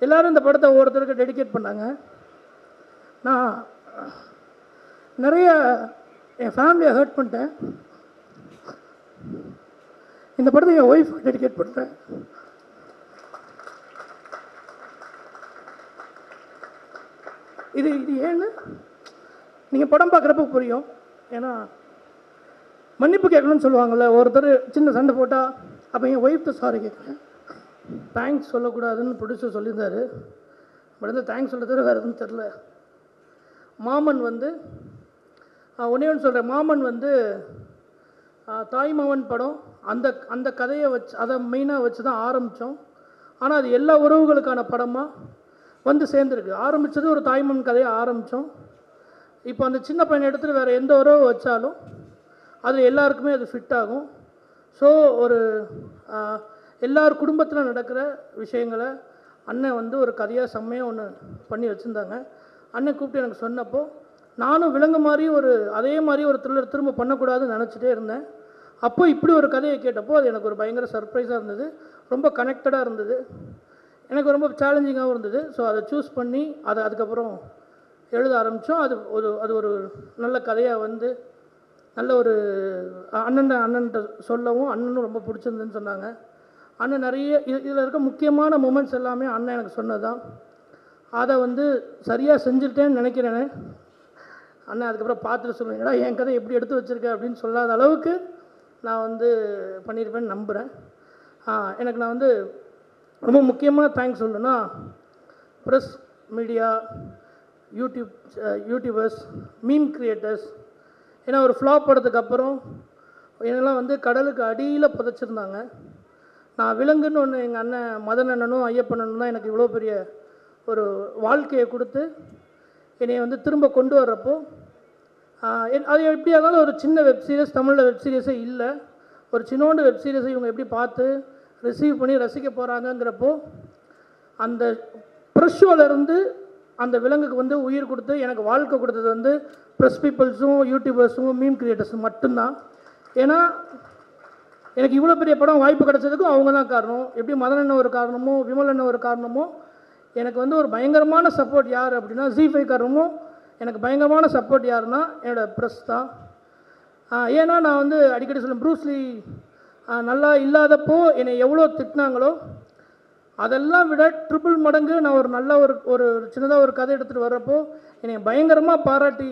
எல்லோரும் இந்த படத்தை ஒவ்வொருத்தருக்கு டெடிகேட் பண்ணாங்க. நான் நிறைய என் ஃபேமிலியை ஹர்ட் பண்ணிட்டேன். இந்த படத்தை என் ஒய்ஃப் டெடிகேட் பண்ணுறேன். இது ஏன்னு நீங்கள் படம் பார்க்குறப்ப புரியும். ஏன்னா மன்னிப்பு கேட்கணும்னு சொல்லுவாங்கள்ல, ஒருத்தர் சின்ன சண்டை போட்டால் அப்போ என் ஒய்ஃப்ட்டு சாரி கேட்குறேன். தேங்க்ஸ் சொல்லக்கூடாதுன்னு ப்ரொடியூசர் சொல்லியிருந்தார். பட் வந்து தேங்க்ஸ் சொல்கிறது வேறு எதுவும் தெரில. மாமன் வந்து ஒன்றே ஒன்று சொல்கிறேன். மாமன் வந்து தாய்மாமன் படம் அந்த கதையை வச்சு அதை மெயினாக வச்சு தான் ஆரம்பித்தோம். ஆனால் அது எல்லா உறவுகளுக்கான படமாக வந்து சேர்ந்துருக்கு. ஆரம்பித்தது ஒரு தாய்மாமன் கதையை ஆரம்பித்தோம். இப்போ அந்த சின்ன பையனை எடுத்துகிட்டு வேறு எந்த உறவு வச்சாலும் அது எல்லாருக்குமே அது ஃபிட் ஆகும். ஸோ ஒரு எல்லார் குடும்பத்தில் நடக்கிற விஷயங்களை அண்ணன் வந்து ஒரு கதையாக செம்மையாக ஒன்று பண்ணி வச்சுருந்தாங்க. அண்ணன் கூப்பிட்டு எனக்கு சொன்னப்போ நானும் விலங்கு மாதிரி அதே மாதிரி ஒரு த்ரில்லர் திரும்ப பண்ணக்கூடாதுன்னு நினச்சிட்டே இருந்தேன். அப்போ இப்படி ஒரு கதையை கேட்டப்போ அது எனக்கு ஒரு பயங்கர சர்ப்ரைஸாக இருந்தது. ரொம்ப கனெக்டடாக இருந்தது. எனக்கு ரொம்ப சேலஞ்சிங்காகவும் இருந்தது. ஸோ அதை சூஸ் பண்ணி அதுக்கப்புறம் எழுத ஆரம்பித்தோம். அது ஒரு நல்ல கதையாக வந்து நல்ல ஒரு அண்ணன்ட்ட சொல்லவும் அண்ணனும் ரொம்ப பிடிச்சிருந்துன்னு சொன்னாங்க. அண்ணன் நிறைய இதில் இருக்க முக்கியமான மூமெண்ட்ஸ் எல்லாமே அண்ணன் எனக்கு சொன்னது தான். அதை வந்து சரியாக செஞ்சுட்டேன்னு நினைக்கிறேன். அண்ணன் அதுக்கப்புறம் பார்த்துட்டு சொல்லுங்கடா என் கதை எப்படி எடுத்து வச்சுருக்கேன் அப்படின்னு சொல்லாத அளவுக்கு நான் வந்து பண்ணியிருப்பேன்னு நம்புகிறேன். எனக்கு நான் வந்து ரொம்ப முக்கியமாக தேங்க்ஸ் சொல்லணும்னா press media, YouTubers, meme creators. ஏன்னா ஒரு ஃப்ளாப் படத்துக்கு அப்புறம் என்னெல்லாம் வந்து கடலுக்கு அடியில் புதைச்சிருந்தாங்க. நான் விலங்குன்னு ஒன்று எங்கள் அண்ணன் மதன் அண்ணனும் ஐயப்பண்ணனும் தான் எனக்கு இவ்வளோ பெரிய ஒரு வாழ்க்கையை கொடுத்து என்னை வந்து திரும்ப கொண்டு வர்றப்போ அது எப்படியா இருந்தாலும் ஒரு சின்ன வெப்சீரிஸ், தமிழில் வெப்சீரிஸே இல்லை, ஒரு சின்னோண்டு வெப்சீரிஸை இவங்க எப்படி பார்த்து ரிசீவ் பண்ணி ரசிக்க போகிறாங்கங்கிறப்போ அந்த ப்ரெஷ் ஷோலேருந்து அந்த விலங்குக்கு வந்து உயிர் கொடுத்து எனக்கு வாழ்க்கை கொடுத்தது வந்து ப்ரெஸ் பீப்புள்ஸும் யூடியூபர்ஸும் மீம் கிரியேட்டர்ஸும் மட்டும்தான். ஏன்னா எனக்கு இவ்வளோ பெரிய படம் வாய்ப்பு கிடச்சதுக்கும் அவங்க தான் காரணம். எப்படி மதன் அண்ணன் ஒரு காரணமோ விமல் அண்ணன் ஒரு காரணமோ எனக்கு வந்து ஒரு பயங்கரமான சப்போர்ட் யார் அப்படின்னா Z5 காரணமும் எனக்கு பயங்கரமான சப்போர்ட் யாருன்னா என்னோடய ப்ரெஸ் தான். ஏன்னா நான் வந்து அடிக்கடி சொல்லுவேன், ப்ரூஸ்லி நல்லா இல்லாதப்போ என்னை எவ்வளோ திட்டினாங்களோ அதெல்லாம் விட ட்ரிபிள் மடங்கு நான் ஒரு நல்ல ஒரு சின்னதாக ஒரு கதை எடுத்துகிட்டு வர்றப்போ என்னை பயங்கரமாக பாராட்டி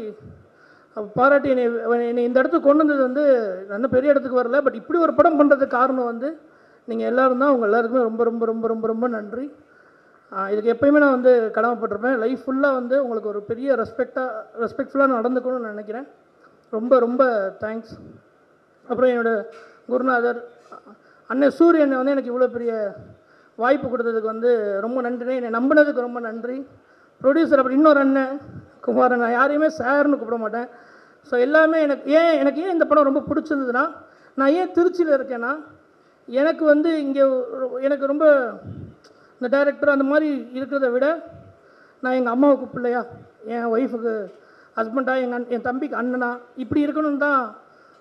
என்னை இந்த இடத்துக்கு கொண்டு வந்தது வந்து நல்ல பெரிய இடத்துக்கு வரல. பட் இப்படி ஒரு படம் பண்ணுறதுக்கு காரணம் வந்து நீங்கள் எல்லோரும் தான். உங்கள் எல்லாருக்குமே ரொம்ப ரொம்ப ரொம்ப ரொம்ப ரொம்ப நன்றி. இதுக்கு எப்போயுமே நான் வந்து கடமைப்பட்டிருப்பேன். லைஃப் ஃபுல்லாக வந்து உங்களுக்கு ஒரு பெரிய ரெஸ்பெக்ட்ஃபுல்லாக நடந்துக்கணும்னு நினைக்கிறேன். ரொம்ப ரொம்ப தேங்க்ஸ். அப்புறம் என்னோடய குருநாதர் அண்ணன் சூரியனை வந்து எனக்கு இவ்வளோ பெரிய வாய்ப்பு கொடுத்ததுக்கு வந்து ரொம்ப நன்றி. என்னை நம்பினதுக்கு ரொம்ப நன்றி. ப்ரொடியூசர் அப்புறம் இன்னொரு அண்ணன் குமாரன், நான் யாரையுமே சார்னு கூப்பிட மாட்டேன். ஸோ எல்லாமே எனக்கு ஏன் இந்த படம் ரொம்ப பிடிச்சிருந்ததுன்னா, நான் ஏன் திருச்சியில் இருக்கேன்னா எனக்கு வந்து இங்கே எனக்கு ரொம்ப இந்த டைரக்டர் அந்த மாதிரி இருக்கிறத விட நான் எங்கள் அம்மாவுக்கு பிள்ளையா, என் ஒய்ஃபுக்கு ஹஸ்பண்டாக, என் தம்பிக்கு அண்ணனா இப்படி இருக்கணும்னு தான்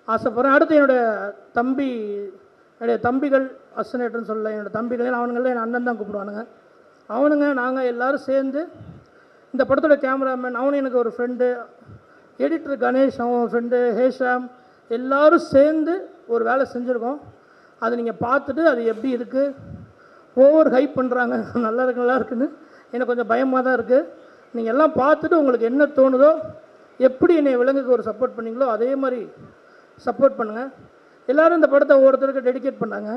ஆசைப்பட்றேன். அடுத்து என்னுடைய தம்பிகள் அசனேட்டர்னு சொல்லலை, என்னோடய தம்பிகளே அவனுங்களே என் அண்ணன் தான் கூப்பிடுவானுங்க. அவனுங்க நாங்கள் எல்லோரும் சேர்ந்து இந்த படத்தோட கேமராமேன் அவனும் எனக்கு ஒரு ஃப்ரெண்டு, எடிட்டர் கணேஷ் அவன் ஃப்ரெண்டு, ஹேஷாம், எல்லோரும் சேர்ந்து ஒரு வேலை செஞ்சுருக்கோம். அதை நீங்கள் பார்த்துட்டு அது எப்படி இருக்குது, ஓவர் ஹைப் பண்ணுறாங்க, நல்லா இருக்குன்னு எனக்கு கொஞ்சம் பயமாக தான் இருக்குது. நீங்கள் எல்லாம் பார்த்துட்டு உங்களுக்கு என்ன தோணுதோ, எப்படி என்னை விலங்குக்கு ஒரு சப்போர்ட் பண்ணிங்களோ அதே மாதிரி சப்போர்ட் பண்ணுங்கள். எல்லோரும் இந்த படத்தை ஒவ்வொருத்தருக்கு டெடிகேட் பண்ணாங்க.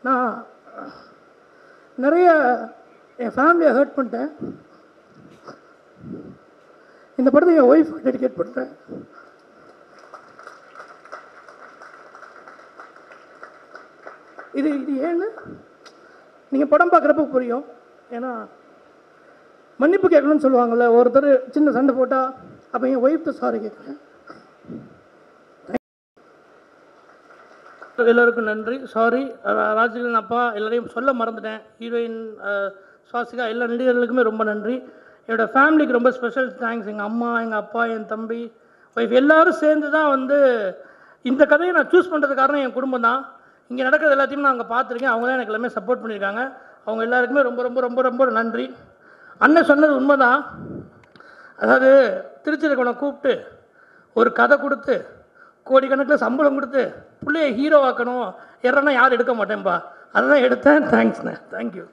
நான் நிறைய என் ஃபேமிலியை ஹர்ட் பண்ணிட்டேன். இந்த படத்தை என் ஒய்ஃப் டெடிகேட் பண்ணுறேன். இது ஏன்னு நீங்கள் படம் பார்க்குறப்ப புரியும். ஏன்னா மன்னிப்பு கேட்கணும்னு சொல்லுவாங்கள்ல, ஒருத்தர் சின்ன சண்டை போட்டால் அப்போ என் ஒய்ஃப்ட்டு சாரி கேட்குறேன். எல்லோருக்கும் நன்றி. சாரி ராஜ்கிரண் அப்பா எல்லாரையும் சொல்ல மறந்துட்டேன். ஹீரோயின் சுவாசிகா எல்லா நடிகர்களுக்குமே ரொம்ப நன்றி. என்னோடய ஃபேமிலிக்கு ரொம்ப ஸ்பெஷல் தேங்க்ஸ். எங்கள் அம்மா, எங்கள் அப்பா, என் தம்பி, ஒய்ஃப் எல்லோரும் சேர்ந்து தான் வந்து இந்த கதையை நான் சூஸ் பண்ணுறது காரணம் என் குடும்பம் தான். இங்கே நடக்கிறது எல்லாத்தையும் நான் அங்கே பார்த்துருக்கேன். அவங்க தான் எனக்கு எல்லாமே சப்போர்ட் பண்ணியிருக்காங்க. அவங்க எல்லாருக்குமே ரொம்ப ரொம்ப ரொம்ப ரொம்ப நன்றி. அண்ணன் சொன்னது உண்மைதான். அதாவது திருச்சிருக்கவனை கூப்பிட்டு ஒரு கதை கொடுத்து கோடிக்கணக்கில் சம்பளம் கொடுத்து பிள்ளைய ஹீரோ ஆக்கணும், யாரும் எடுக்க மாட்டேன்பா. அதை தான் எடுத்தேன். தேங்க்ஸ்ண்ணே, தேங்க்யூ.